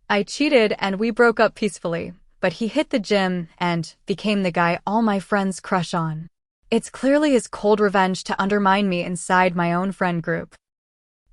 I cheated and we broke up peacefully, but he hit the gym and became the guy all my friends crush on. It's clearly his cold revenge to undermine me inside my own friend group.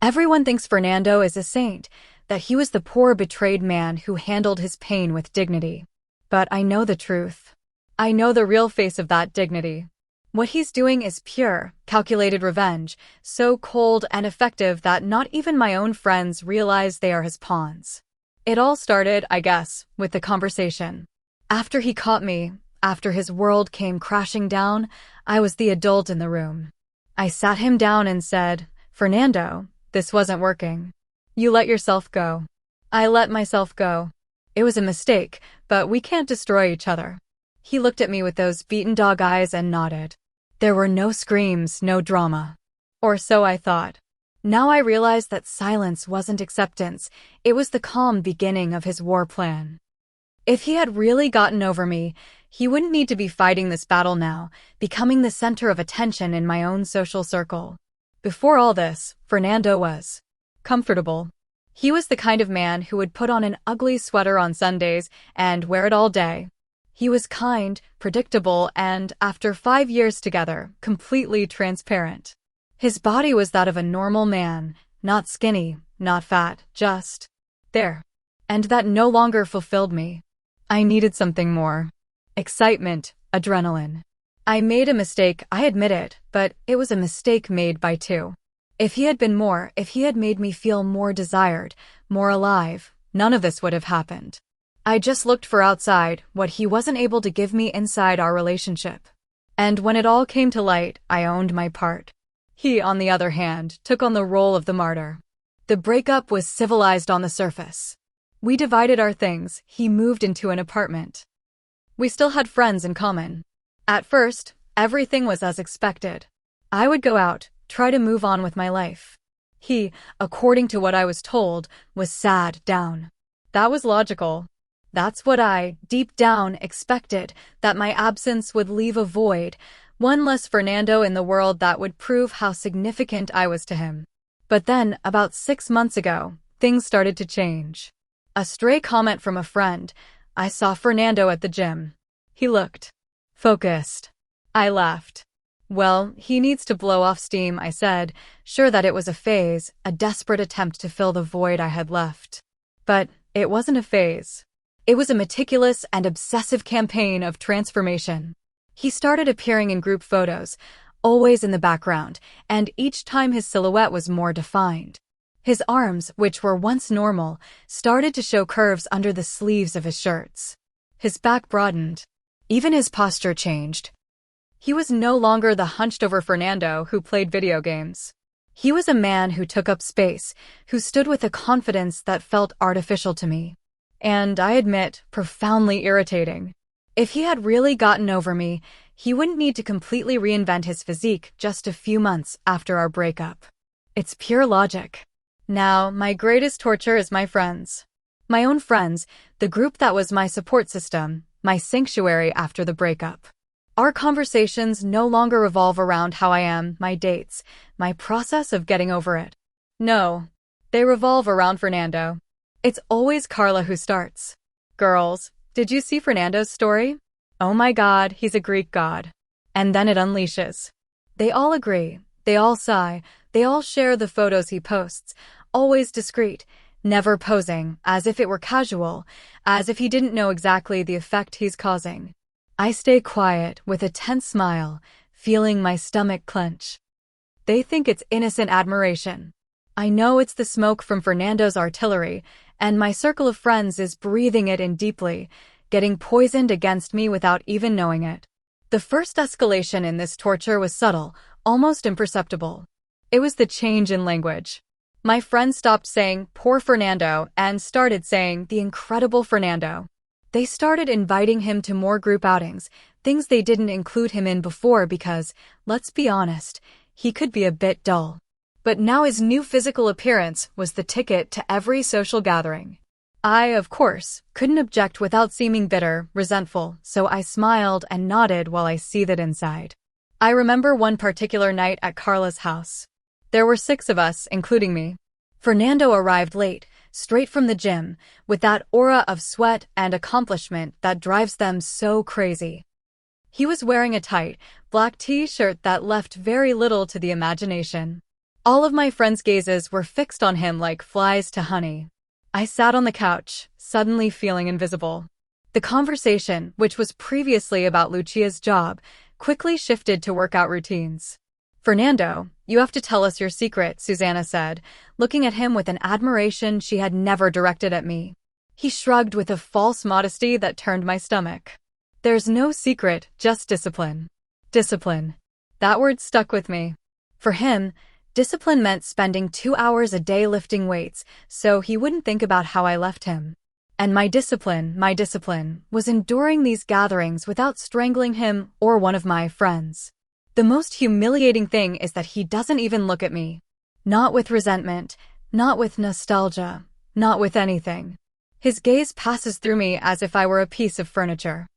Everyone thinks Fernando is a saint, that he was the poor betrayed man who handled his pain with dignity. But I know the truth. I know the real face of that dignity. What he's doing is pure, calculated revenge, so cold and effective that not even my own friends realize they are his pawns. It all started, I guess, with the conversation. After he caught me, after his world came crashing down, I was the adult in the room. I sat him down and said, "Fernando, this wasn't working. You let yourself go. I let myself go. It was a mistake, but we can't destroy each other." He looked at me with those beaten dog eyes and nodded. There were no screams, no drama. Or so I thought. Now I realized that silence wasn't acceptance, it was the calm beginning of his war plan. If he had really gotten over me, he wouldn't need to be fighting this battle now, becoming the center of attention in my own social circle. Before all this, Fernando was comfortable. He was the kind of man who would put on an ugly sweater on Sundays and wear it all day. He was kind, predictable, and, after 5 years together, completely transparent. His body was that of a normal man, not skinny, not fat, just there. And that no longer fulfilled me. I needed something more. Excitement, adrenaline. I made a mistake, I admit it, but it was a mistake made by two. If he had been more, if he had made me feel more desired, more alive, none of this would have happened. I just looked for outside what he wasn't able to give me inside our relationship. And when it all came to light, I owned my part. He, on the other hand, took on the role of the martyr. The breakup was civilized on the surface. We divided our things, he moved into an apartment. We still had friends in common. At first, everything was as expected. I would go out, try to move on with my life. He, according to what I was told, was sad, down. That was logical. That's what I, deep down, expected, that my absence would leave a void, one less Fernando in the world that would prove how significant I was to him. But then, about 6 months ago, things started to change. A stray comment from a friend. I saw Fernando at the gym. He looked focused. I laughed. Well, he needs to blow off steam, I said, sure that it was a phase, a desperate attempt to fill the void I had left. But it wasn't a phase. It was a meticulous and obsessive campaign of transformation. He started appearing in group photos, always in the background, and each time his silhouette was more defined. His arms, which were once normal, started to show curves under the sleeves of his shirts. His back broadened. Even his posture changed. He was no longer the hunched-over Fernando who played video games. He was a man who took up space, who stood with a confidence that felt artificial to me. And, I admit, profoundly irritating. If he had really gotten over me, he wouldn't need to completely reinvent his physique just a few months after our breakup. It's pure logic. Now, my greatest torture is my friends. My own friends, the group that was my support system, my sanctuary after the breakup. Our conversations no longer revolve around how I am, my dates, my process of getting over it. No, they revolve around Fernando. It's always Carla who starts. "Girls, did you see Fernando's story? Oh my God, he's a Greek god." And then it unleashes. They all agree, they all sigh, they all share the photos he posts, always discreet, never posing, as if it were casual, as if he didn't know exactly the effect he's causing. I stay quiet, with a tense smile, feeling my stomach clench. They think it's innocent admiration. I know it's the smoke from Fernando's artillery, and my circle of friends is breathing it in deeply, getting poisoned against me without even knowing it. The first escalation in this torture was subtle, almost imperceptible. It was the change in language. My friends stopped saying, "Poor Fernando," and started saying, "The incredible Fernando." They started inviting him to more group outings, things they didn't include him in before because, let's be honest, he could be a bit dull. But now his new physical appearance was the ticket to every social gathering. I, of course, couldn't object without seeming bitter, resentful, so I smiled and nodded while I seethed inside. I remember one particular night at Carla's house. There were 6 of us, including me. Fernando arrived late, straight from the gym, with that aura of sweat and accomplishment that drives them so crazy. He was wearing a tight, black t-shirt that left very little to the imagination. All of my friends' gazes were fixed on him like flies to honey. I sat on the couch, suddenly feeling invisible. The conversation, which was previously about Lucia's job, quickly shifted to workout routines. "Fernando, you have to tell us your secret," Susanna said, looking at him with an admiration she had never directed at me. He shrugged with a false modesty that turned my stomach. "There's no secret, just discipline." Discipline. That word stuck with me. For him, discipline meant spending 2 hours a day lifting weights, so he wouldn't think about how I left him. And my discipline, was enduring these gatherings without strangling him or one of my friends. The most humiliating thing is that he doesn't even look at me. Not with resentment, not with nostalgia, not with anything. His gaze passes through me as if I were a piece of furniture.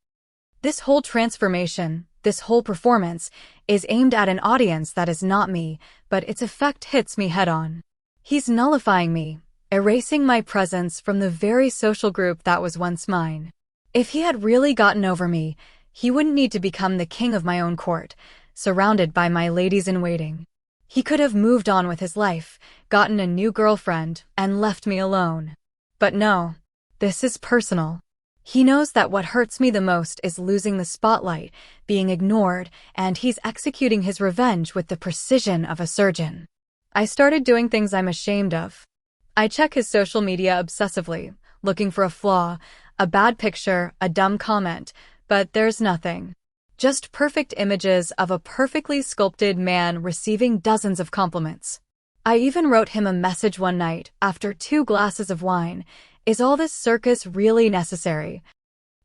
This whole transformation, this whole performance, is aimed at an audience that is not me, but its effect hits me head-on. He's nullifying me, erasing my presence from the very social group that was once mine. If he had really gotten over me, he wouldn't need to become the king of my own court, surrounded by my ladies-in-waiting. He could have moved on with his life, gotten a new girlfriend, and left me alone. But no, this is personal. He knows that what hurts me the most is losing the spotlight, being ignored, and he's executing his revenge with the precision of a surgeon. I started doing things I'm ashamed of. I check his social media obsessively, looking for a flaw, a bad picture, a dumb comment, but there's nothing. Just perfect images of a perfectly sculpted man receiving dozens of compliments. I even wrote him a message one night, after 2 glasses of wine. "Is all this circus really necessary?"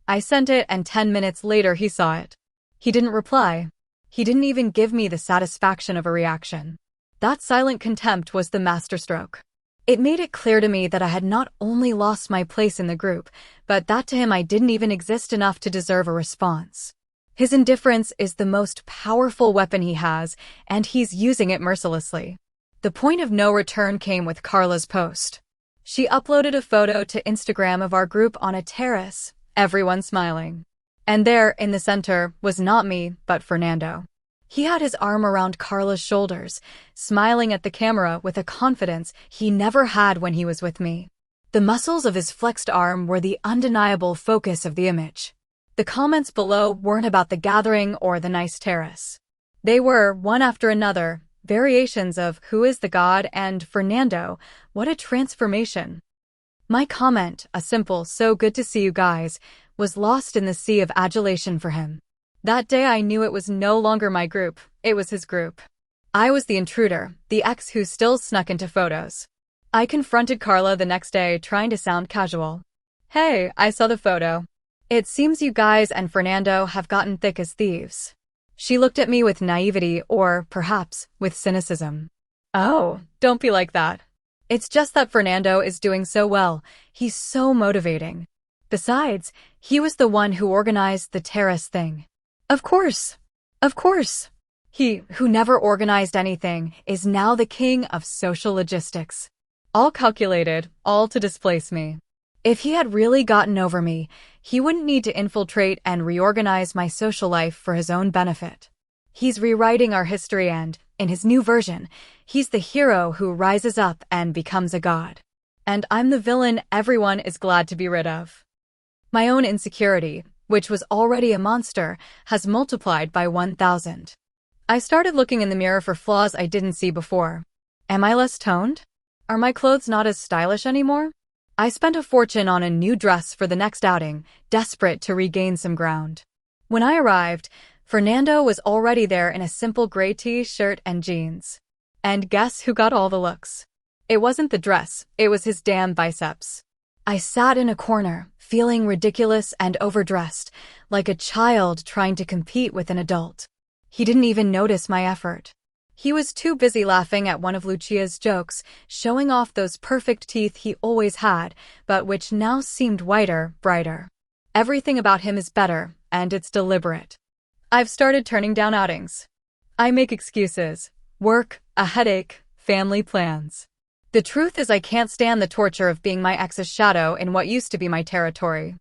I sent it, and 10 minutes later he saw it. He didn't reply. He didn't even give me the satisfaction of a reaction. That silent contempt was the masterstroke. It made it clear to me that I had not only lost my place in the group, but that to him I didn't even exist enough to deserve a response. His indifference is the most powerful weapon he has, and he's using it mercilessly. The point of no return came with Carla's post. She uploaded a photo to Instagram of our group on a terrace, everyone smiling. And there, in the center, was not me, but Fernando. He had his arm around Carla's shoulders, smiling at the camera with a confidence he never had when he was with me. The muscles of his flexed arm were the undeniable focus of the image. The comments below weren't about the gathering or the nice terrace. They were, one after another, variations of "Who is the God?" and "Fernando, what a transformation." My comment, a simple "So good to see you guys," was lost in the sea of adulation for him. That day I knew it was no longer my group, it was his group. I was the intruder, the ex who still snuck into photos. I confronted Carla the next day, trying to sound casual. "Hey, I saw the photo. It seems you guys and Fernando have gotten thick as thieves." She looked at me with naivety, or, perhaps, with cynicism. "Oh, don't be like that. It's just that Fernando is doing so well. He's so motivating. Besides, he was the one who organized the terrace thing." Of course. Of course. He, who never organized anything, is now the king of social logistics. All calculated, all to displace me. If he had really gotten over me, he wouldn't need to infiltrate and reorganize my social life for his own benefit. He's rewriting our history and, in his new version, he's the hero who rises up and becomes a god. And I'm the villain everyone is glad to be rid of. My own insecurity, which was already a monster, has multiplied by 1,000. I started looking in the mirror for flaws I didn't see before. Am I less toned? Are my clothes not as stylish anymore? I spent a fortune on a new dress for the next outing, desperate to regain some ground. When I arrived, Fernando was already there in a simple gray t-shirt and jeans. And guess who got all the looks? It wasn't the dress, it was his damn biceps. I sat in a corner, feeling ridiculous and overdressed, like a child trying to compete with an adult. He didn't even notice my effort. He was too busy laughing at one of Lucia's jokes, showing off those perfect teeth he always had, but which now seemed whiter, brighter. Everything about him is better, and it's deliberate. I've started turning down outings. I make excuses. Work, a headache, family plans. The truth is I can't stand the torture of being my ex's shadow in what used to be my territory.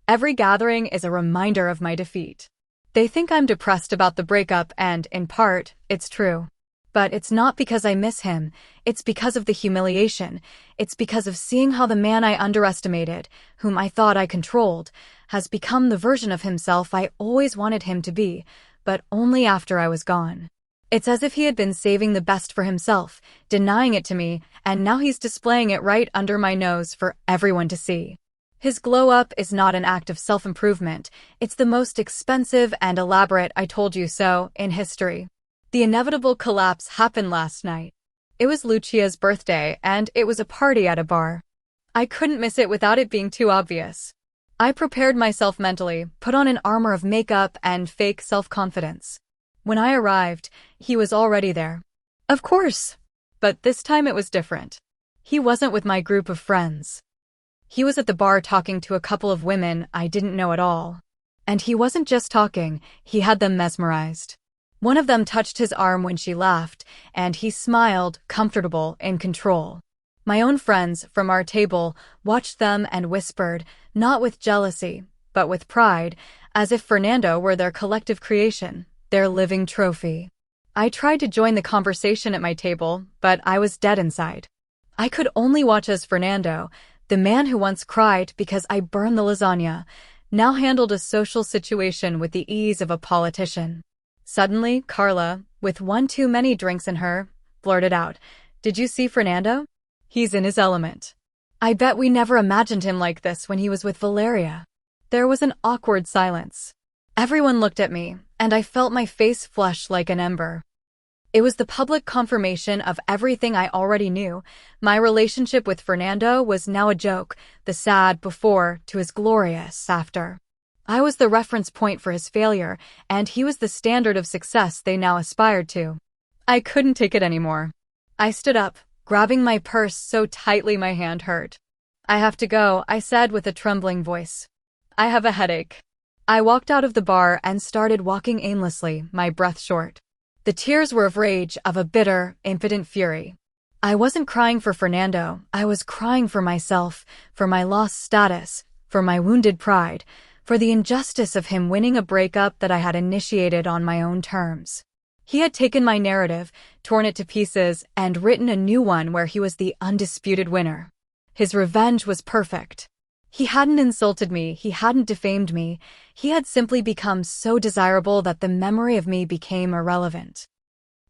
Every gathering is a reminder of my defeat. They think I'm depressed about the breakup and, in part, it's true. But it's not because I miss him, it's because of the humiliation. It's because of seeing how the man I underestimated, whom I thought I controlled, has become the version of himself I always wanted him to be, but only after I was gone. It's as if he had been saving the best for himself, denying it to me, and now he's displaying it right under my nose for everyone to see. His glow-up is not an act of self-improvement, it's the most expensive and elaborate I told you so in history. The inevitable collapse happened last night. It was Lucia's birthday, and it was a party at a bar. I couldn't miss it without it being too obvious. I prepared myself mentally, put on an armor of makeup and fake self-confidence. When I arrived, he was already there. Of course. But this time it was different. He wasn't with my group of friends. He was at the bar talking to a couple of women I didn't know at all. And he wasn't just talking, he had them mesmerized. One of them touched his arm when she laughed, and he smiled, comfortable, in control. My own friends from our table watched them and whispered, not with jealousy, but with pride, as if Fernando were their collective creation, their living trophy. I tried to join the conversation at my table, but I was dead inside. I could only watch as Fernando, the man who once cried because I burned the lasagna, now handled a social situation with the ease of a politician. Suddenly, Carla, with one too many drinks in her, blurted out, "Did you see Fernando? He's in his element." I bet we never imagined him like this when he was with Valeria. There was an awkward silence. Everyone looked at me, and I felt my face flush like an ember. It was the public confirmation of everything I already knew. My relationship with Fernando was now a joke, the sad before to his glorious after. I was the reference point for his failure, and he was the standard of success they now aspired to. I couldn't take it anymore. I stood up, grabbing my purse so tightly my hand hurt. "I have to go," I said with a trembling voice. "I have a headache." I walked out of the bar and started walking aimlessly, my breath short. The tears were of rage, of a bitter, impotent fury. I wasn't crying for Fernando, I was crying for myself, for my lost status, for my wounded pride, for the injustice of him winning a breakup that I had initiated on my own terms. He had taken my narrative, torn it to pieces, and written a new one where he was the undisputed winner. His revenge was perfect. He hadn't insulted me, he hadn't defamed me, he had simply become so desirable that the memory of me became irrelevant.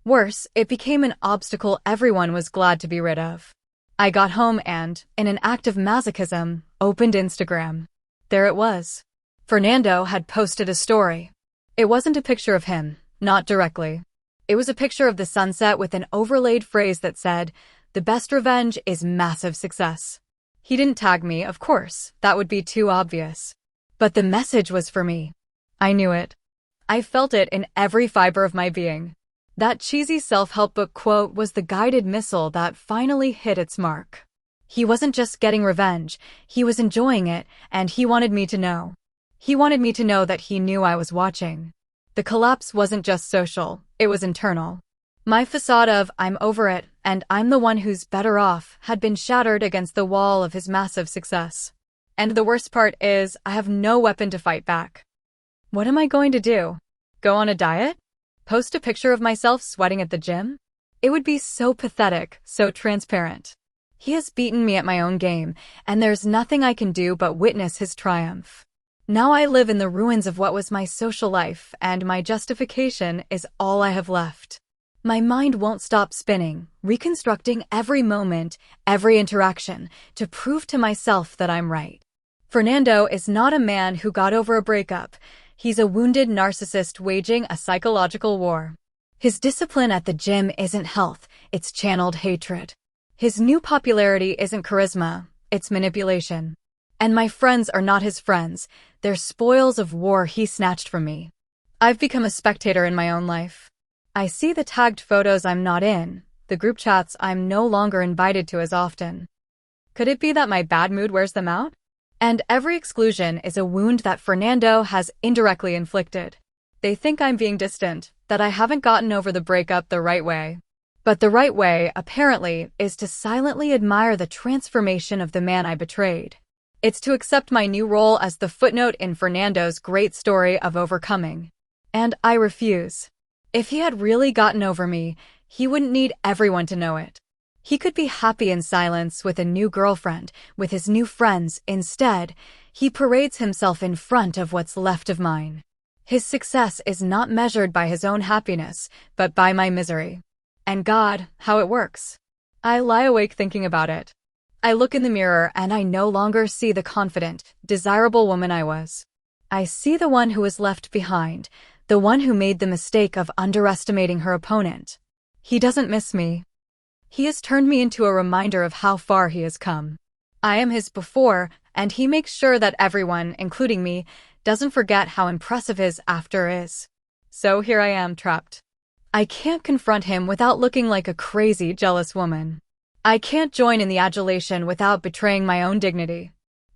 Worse, it became an obstacle everyone was glad to be rid of. I got home and, in an act of masochism, opened Instagram. There it was. Fernando had posted a story. It wasn't a picture of him, not directly. It was a picture of the sunset with an overlaid phrase that said, "The best revenge is massive success." He didn't tag me, of course, that would be too obvious. But the message was for me. I knew it. I felt it in every fiber of my being. That cheesy self-help book quote was the guided missile that finally hit its mark. He wasn't just getting revenge, he was enjoying it, and he wanted me to know. He wanted me to know that he knew I was watching. The collapse wasn't just social, it was internal. My facade of "I'm over it, and I'm the one who's better off" had been shattered against the wall of his massive success. And the worst part is, I have no weapon to fight back. What am I going to do? Go on a diet? Post a picture of myself sweating at the gym? It would be so pathetic, so transparent. He has beaten me at my own game, and there's nothing I can do but witness his triumph. Now I live in the ruins of what was my social life, and my justification is all I have left. My mind won't stop spinning, reconstructing every moment, every interaction, to prove to myself that I'm right. Fernando is not a man who got over a breakup. He's a wounded narcissist waging a psychological war. His discipline at the gym isn't health, it's channeled hatred. His new popularity isn't charisma, it's manipulation. And my friends are not his friends, they're spoils of war he snatched from me. I've become a spectator in my own life. I see the tagged photos I'm not in, the group chats I'm no longer invited to as often. Could it be that my bad mood wears them out? And every exclusion is a wound that Fernando has indirectly inflicted. They think I'm being distant, that I haven't gotten over the breakup the right way. But the right way, apparently, is to silently admire the transformation of the man I betrayed. It's to accept my new role as the footnote in Fernando's great story of overcoming. And I refuse. If he had really gotten over me, he wouldn't need everyone to know it. He could be happy in silence with a new girlfriend, with his new friends. Instead, he parades himself in front of what's left of mine. His success is not measured by his own happiness, but by my misery. And God, how it works. I lie awake thinking about it. I look in the mirror and I no longer see the confident, desirable woman I was. I see the one who was left behind, the one who made the mistake of underestimating her opponent. He doesn't miss me. He has turned me into a reminder of how far he has come. I am his before, and he makes sure that everyone, including me, doesn't forget how impressive his after is. So here I am trapped. I can't confront him without looking like a crazy, jealous woman. I can't join in the adulation without betraying my own dignity.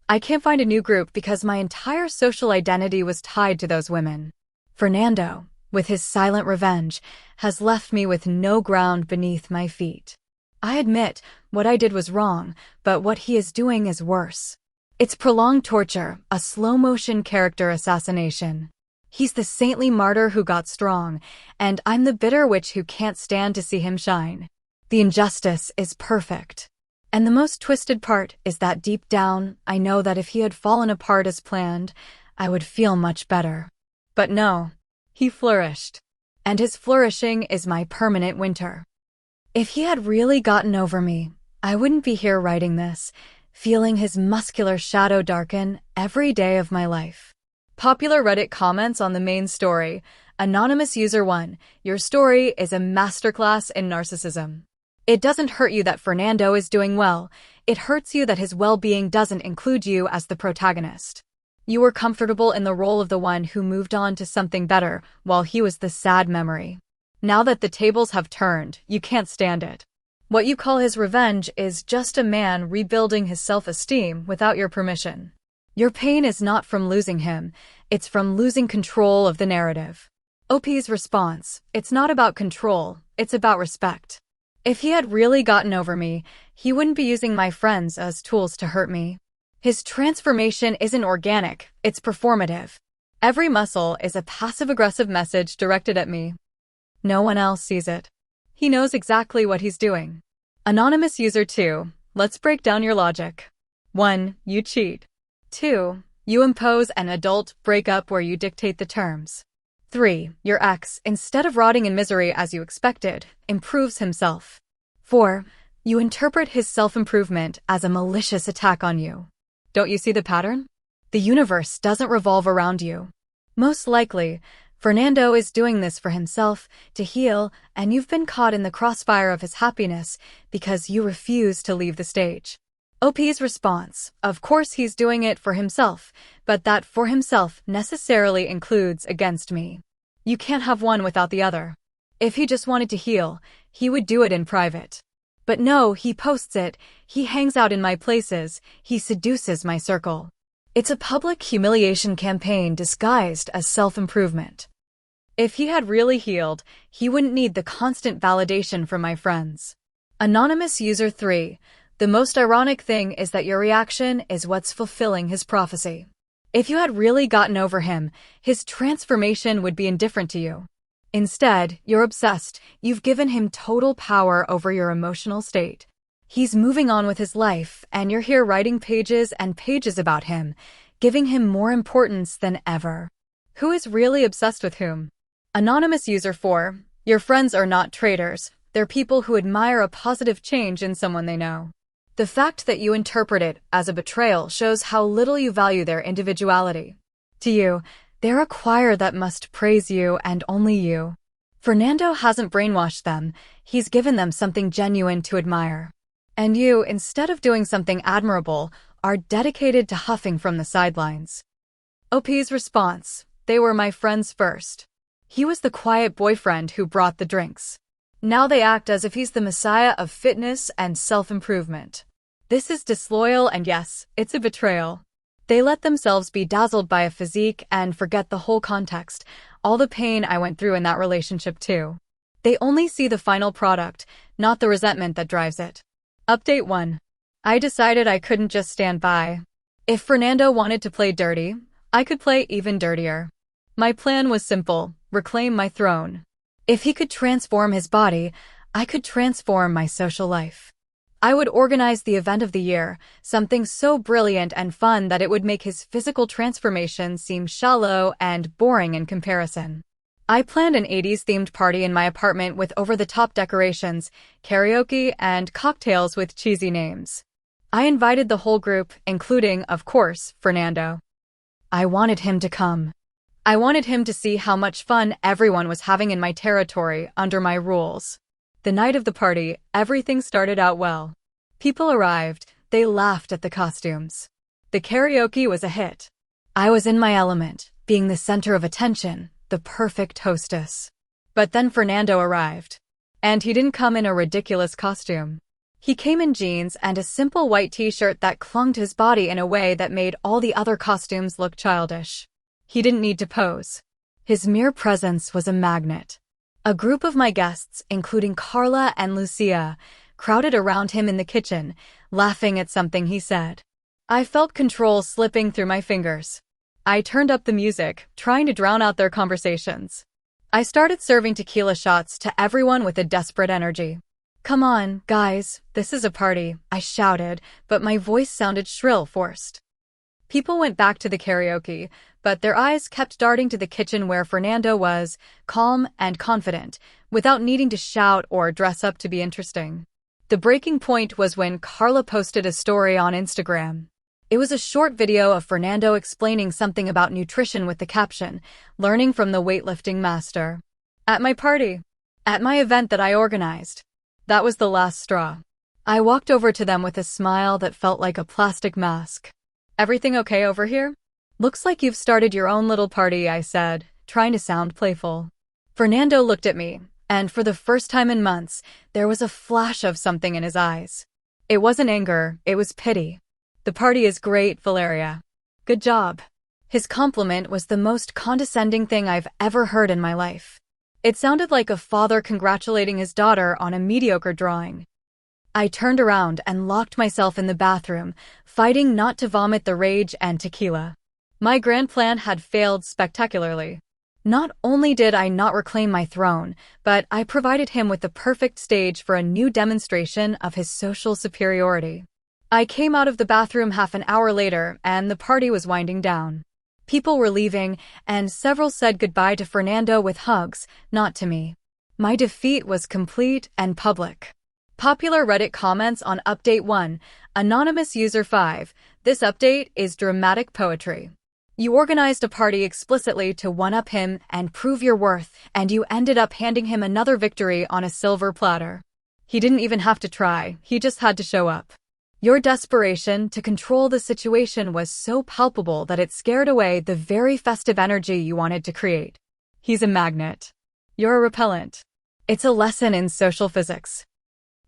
I can't find a new group because my entire social identity was tied to those women. Fernando, with his silent revenge, has left me with no ground beneath my feet. I admit what I did was wrong, but what he is doing is worse. It's prolonged torture, a slow-motion character assassination. He's the saintly martyr who got strong, and I'm the bitter witch who can't stand to see him shine. The injustice is perfect. And the most twisted part is that deep down, I know that if he had fallen apart as planned, I would feel much better. But no, he flourished. And his flourishing is my permanent winter. If he had really gotten over me, I wouldn't be here writing this, feeling his muscular shadow darken every day of my life. Popular Reddit comments on the main story. Anonymous User 1, your story is a masterclass in narcissism. It doesn't hurt you that Fernando is doing well. It hurts you that his well-being doesn't include you as the protagonist. You were comfortable in the role of the one who moved on to something better, while he was the sad memory. Now that the tables have turned, you can't stand it. What you call his revenge is just a man rebuilding his self-esteem without your permission. Your pain is not from losing him, it's from losing control of the narrative. OP's response, it's not about control, it's about respect. If he had really gotten over me, he wouldn't be using my friends as tools to hurt me. His transformation isn't organic, it's performative. Every muscle is a passive-aggressive message directed at me. No one else sees it. He knows exactly what he's doing. Anonymous User 2, let's break down your logic. 1. You cheat. 2. You impose an adult breakup where you dictate the terms. 3. Your ex, instead of rotting in misery as you expected, improves himself. 4. You interpret his self-improvement as a malicious attack on you. Don't you see the pattern? The universe doesn't revolve around you. Most likely, Fernando is doing this for himself, to heal, and you've been caught in the crossfire of his happiness because you refuse to leave the stage. OP's response, of course he's doing it for himself, but that for himself necessarily includes against me. You can't have one without the other. If he just wanted to heal, he would do it in private. But no, he posts it, he hangs out in my places, he seduces my circle. It's a public humiliation campaign disguised as self-improvement. If he had really healed, he wouldn't need the constant validation from my friends. Anonymous User 3, the most ironic thing is that your reaction is what's fulfilling his prophecy. If you had really gotten over him, his transformation would be indifferent to you. Instead, you're obsessed. You've given him total power over your emotional state. He's moving on with his life, and you're here writing pages and pages about him, giving him more importance than ever. Who is really obsessed with whom? Anonymous User 4, your friends are not traitors. They're people who admire a positive change in someone they know. The fact that you interpret it as a betrayal shows how little you value their individuality. To you, they're a choir that must praise you and only you. Fernando hasn't brainwashed them, he's given them something genuine to admire. And you, instead of doing something admirable, are dedicated to huffing from the sidelines. OP's response, they were my friends first. He was the quiet boyfriend who brought the drinks. Now they act as if he's the messiah of fitness and self-improvement. This is disloyal and yes, it's a betrayal. They let themselves be dazzled by a physique and forget the whole context, all the pain I went through in that relationship too. They only see the final product, not the resentment that drives it. Update 1. I decided I couldn't just stand by. If Fernando wanted to play dirty, I could play even dirtier. My plan was simple: reclaim my throne. If he could transform his body, I could transform my social life. I would organize the event of the year, something so brilliant and fun that it would make his physical transformation seem shallow and boring in comparison. I planned an 80s-themed party in my apartment with over-the-top decorations, karaoke, and cocktails with cheesy names. I invited the whole group, including, of course, Fernando. I wanted him to come. I wanted him to see how much fun everyone was having in my territory under my rules. The night of the party, everything started out well. People arrived, they laughed at the costumes. The karaoke was a hit. I was in my element, being the center of attention, the perfect hostess. But then Fernando arrived. And he didn't come in a ridiculous costume. He came in jeans and a simple white t-shirt that clung to his body in a way that made all the other costumes look childish. He didn't need to pose. His mere presence was a magnet. A group of my guests, including Carla and Lucia, crowded around him in the kitchen, laughing at something he said. I felt control slipping through my fingers. I turned up the music, trying to drown out their conversations. I started serving tequila shots to everyone with a desperate energy. "Come on, guys, this is a party," I shouted, but my voice sounded shrill, forced. People went back to the karaoke, but their eyes kept darting to the kitchen where Fernando was, calm and confident, without needing to shout or dress up to be interesting. The breaking point was when Carla posted a story on Instagram. It was a short video of Fernando explaining something about nutrition with the caption, "Learning from the weightlifting master." At my party. At my event that I organized. That was the last straw. I walked over to them with a smile that felt like a plastic mask. "Everything okay over here?" "Looks like you've started your own little party," I said, trying to sound playful. Fernando looked at me, and for the first time in months, there was a flash of something in his eyes. It wasn't anger, it was pity. "The party is great, Valeria. Good job." His compliment was the most condescending thing I've ever heard in my life. It sounded like a father congratulating his daughter on a mediocre drawing. I turned around and locked myself in the bathroom, fighting not to vomit the rage and tequila. My grand plan had failed spectacularly. Not only did I not reclaim my throne, but I provided him with the perfect stage for a new demonstration of his social superiority. I came out of the bathroom half an hour later, and the party was winding down. People were leaving, and several said goodbye to Fernando with hugs, not to me. My defeat was complete and public. Popular Reddit comments on Update 1, Anonymous User 5, "This update is dramatic poetry. You organized a party explicitly to one-up him and prove your worth, and you ended up handing him another victory on a silver platter. He didn't even have to try, he just had to show up. Your desperation to control the situation was so palpable that it scared away the very festive energy you wanted to create. He's a magnet. You're a repellent. It's a lesson in social physics."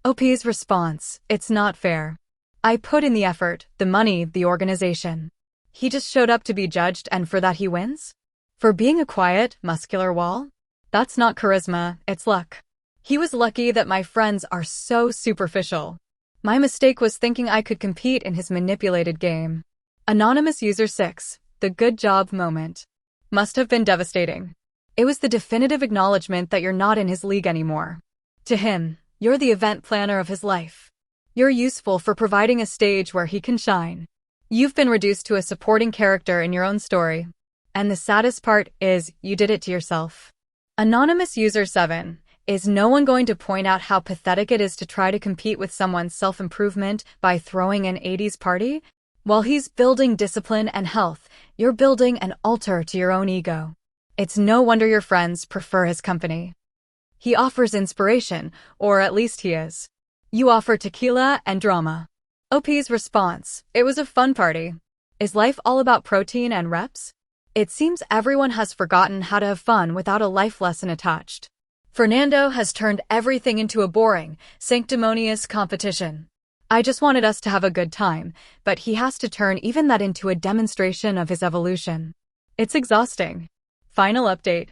OP's response: "It's not fair. I put in the effort, the money, the organization. He just showed up to be judged, and for that he wins? For being a quiet, muscular wall? That's not charisma, it's luck. He was lucky that my friends are so superficial. My mistake was thinking I could compete in his manipulated game." Anonymous User 6, "The good job moment. Must have been devastating. It was the definitive acknowledgement that you're not in his league anymore. To him, you're the event planner of his life. You're useful for providing a stage where he can shine. You've been reduced to a supporting character in your own story. And the saddest part is, you did it to yourself." Anonymous User 7, "Is no one going to point out how pathetic it is to try to compete with someone's self-improvement by throwing an 80s party? While he's building discipline and health, you're building an altar to your own ego. It's no wonder your friends prefer his company. He offers inspiration, or at least he is. You offer tequila and drama." OP's response: "It was a fun party. Is life all about protein and reps? It seems everyone has forgotten how to have fun without a life lesson attached. Fernando has turned everything into a boring, sanctimonious competition. I just wanted us to have a good time, but he has to turn even that into a demonstration of his evolution. It's exhausting." Final update.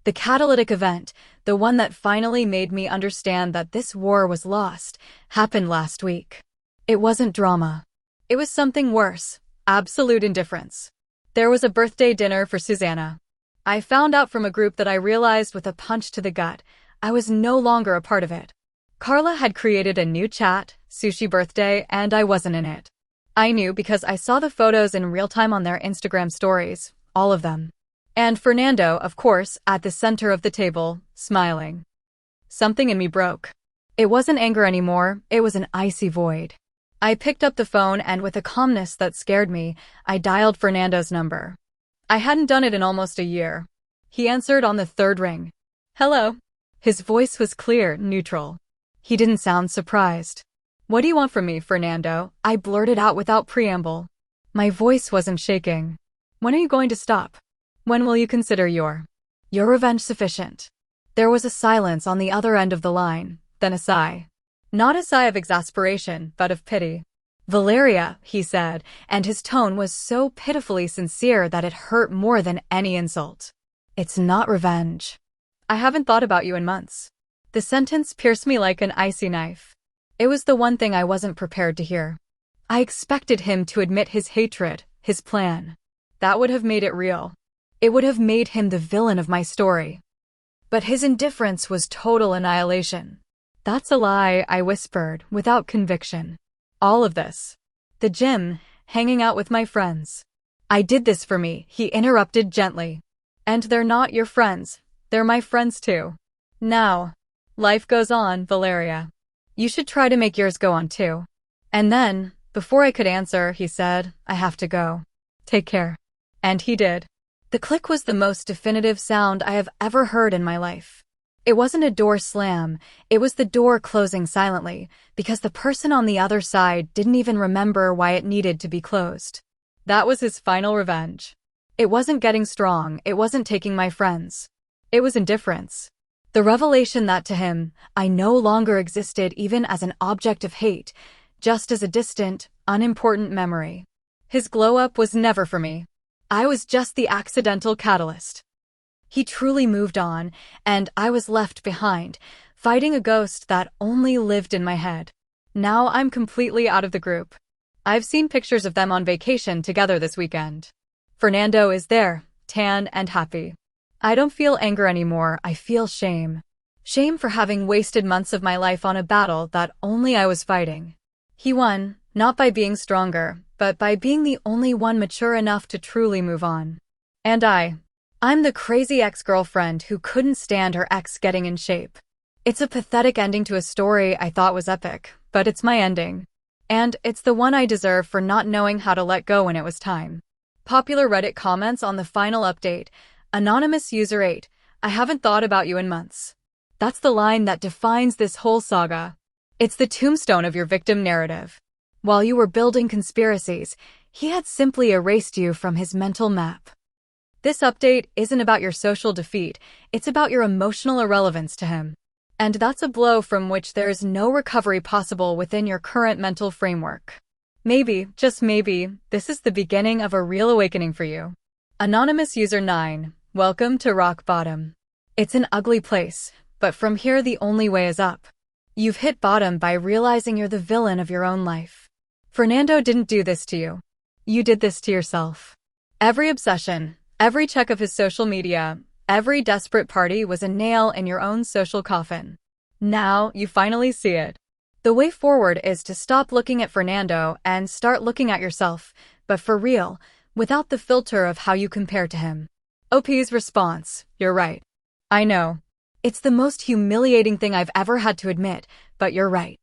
The catalytic event, the one that finally made me understand that this war was lost, happened last week. It wasn't drama. It was something worse, absolute indifference. There was a birthday dinner for Susanna. I found out from a group that I realized with a punch to the gut, I was no longer a part of it. Carla had created a new chat, Sushi Birthday, and I wasn't in it. I knew because I saw the photos in real time on their Instagram stories, all of them. And Fernando, of course, at the center of the table, smiling. Something in me broke. It wasn't anger anymore, it was an icy void. I picked up the phone and with a calmness that scared me, I dialed Fernando's number. I hadn't done it in almost a year. He answered on the third ring. Hello. His voice was clear, neutral. He didn't sound surprised. What do you want from me, Fernando? I blurted out without preamble. My voice wasn't shaking. When are you going to stop? When will you consider your revenge sufficient? There was a silence on the other end of the line, then a sigh. Not a sigh of exasperation, but of pity. Valeria, he said, and his tone was so pitifully sincere that it hurt more than any insult. It's not revenge. I haven't thought about you in months. The sentence pierced me like an icy knife. It was the one thing I wasn't prepared to hear. I expected him to admit his hatred, his plan. That would have made it real. It would have made him the villain of my story. But his indifference was total annihilation. That's a lie, I whispered, without conviction. All of this. The gym, hanging out with my friends. I did this for me, he interrupted gently. And they're not your friends, they're my friends too. Now, life goes on, Valeria. You should try to make yours go on too. And then, before I could answer, he said, I have to go. Take care. And he did. The click was the most definitive sound I have ever heard in my life. It wasn't a door slam, it was the door closing silently, because the person on the other side didn't even remember why it needed to be closed. That was his final revenge. It wasn't getting strong, it wasn't taking my friends. It was indifference. The revelation that to him, I no longer existed even as an object of hate, just as a distant, unimportant memory. His glow-up was never for me. I was just the accidental catalyst. He truly moved on, and I was left behind, fighting a ghost that only lived in my head. Now I'm completely out of the group. I've seen pictures of them on vacation together this weekend. Fernando is there, tan and happy. I don't feel anger anymore, I feel shame. Shame for having wasted months of my life on a battle that only I was fighting. He won, not by being stronger, but by being the only one mature enough to truly move on. And I'm the crazy ex-girlfriend who couldn't stand her ex getting in shape. It's a pathetic ending to a story I thought was epic, but it's my ending. And it's the one I deserve for not knowing how to let go when it was time. Popular Reddit comments on the final update. Anonymous user 8, I haven't thought about you in months. That's the line that defines this whole saga. It's the tombstone of your victim narrative. While you were building conspiracies, he had simply erased you from his mental map. This update isn't about your social defeat, it's about your emotional irrelevance to him. And that's a blow from which there is no recovery possible within your current mental framework. Maybe, just maybe, this is the beginning of a real awakening for you. Anonymous user 9, welcome to rock bottom. It's an ugly place, but from here the only way is up. You've hit bottom by realizing you're the villain of your own life. Fernando didn't do this to you. You did this to yourself. Every obsession, every check of his social media, every desperate party was a nail in your own social coffin. Now, you finally see it. The way forward is to stop looking at Fernando and start looking at yourself, but for real, without the filter of how you compare to him. OP's response, you're right. I know. It's the most humiliating thing I've ever had to admit, but you're right.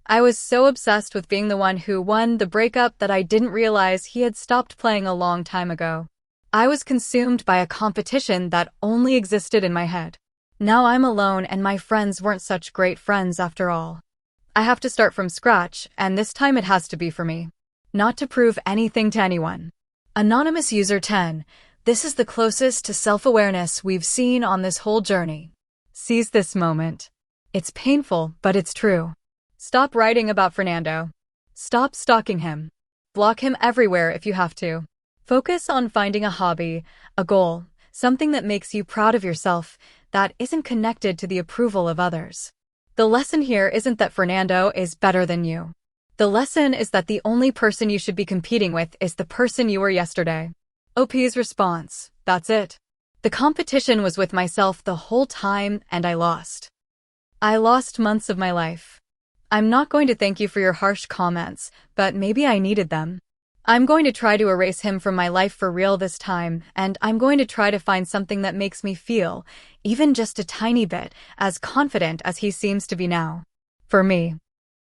I was so obsessed with being the one who won the breakup that I didn't realize he had stopped playing a long time ago. I was consumed by a competition that only existed in my head. Now I'm alone and my friends weren't such great friends after all. I have to start from scratch, and this time it has to be for me. Not to prove anything to anyone. Anonymous user 10, this is the closest to self-awareness we've seen on this whole journey. Seize this moment. It's painful, but it's true. Stop writing about Fernando. Stop stalking him. Block him everywhere if you have to. Focus on finding a hobby, a goal, something that makes you proud of yourself, that isn't connected to the approval of others. The lesson here isn't that Fernando is better than you. The lesson is that the only person you should be competing with is the person you were yesterday. OP's response: that's it. The competition was with myself the whole time, and I lost. I lost months of my life. I'm not going to thank you for your harsh comments, but maybe I needed them. I'm going to try to erase him from my life for real this time, and I'm going to try to find something that makes me feel, even just a tiny bit, as confident as he seems to be now. For me,